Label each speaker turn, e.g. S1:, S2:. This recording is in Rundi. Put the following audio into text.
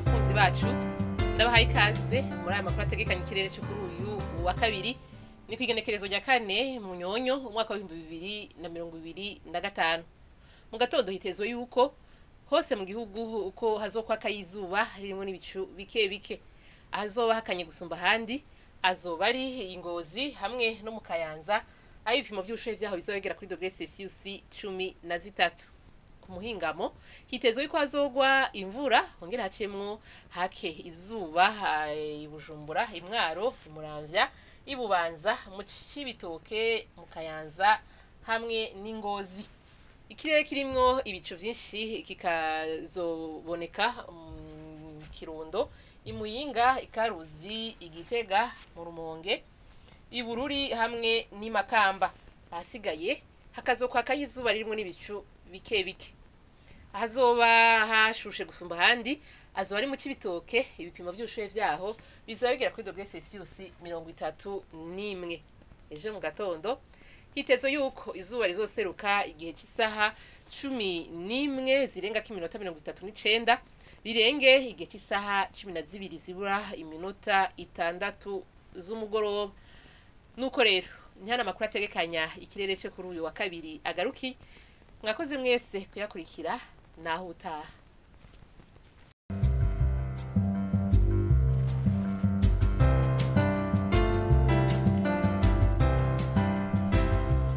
S1: bakunzi bacu ndabahaye ikaze muri aya makuru ategekanye ikirere cyo kuri uyu wa kabiri ni kwigenekerezo rya kane mu nyonyo umwaka wa 2025 mu gatondo hitezwe yuko hose mu gihugu uko hazokwa kayizuba ririmo n'ibicu bike bike ahazoba hakanye gusumba handi azoba ari Ingozi hamwe no mu Kayanza aho ibipimo by'ubushuhe vyaho bizogera kuri degrees Celsius 13 ku muhingamo hitezwe yuko hazogwa imvura hongera hacemwo hake izuba ibujumbura imwaro imuramvya ibubanza mu Cibitoke mu Kayanza hamwe n'Ingozi ikirere kirimwo ibicu vyinshi kikazoboneka Kirundo Imuyinga Ikaruzi Igitega mu Rumonge Ibururi hamwe n'Imakamba ahasigaye hakazokwa kayizuba ririmo n'ibicu bike bike ahazoba hashushe gusumba handi azoba ari mu Cibitoke ibipimo by'ubushuhe vyaho bizaba bigera kuri degrees Celsius 31 ejo mu gatondo hitezwe yuko izuba rizoseruka igihe cy'isaha 11 zirenga kiminota 39 rirenge igihe cy'isaha 12 zibura iminota 6 z'umugoroba nuko rero nyana makuru ategekanya ikirere cyo kuri uyu wa kabiri agaruki mwakoze mwese kuyakurikira naho utaha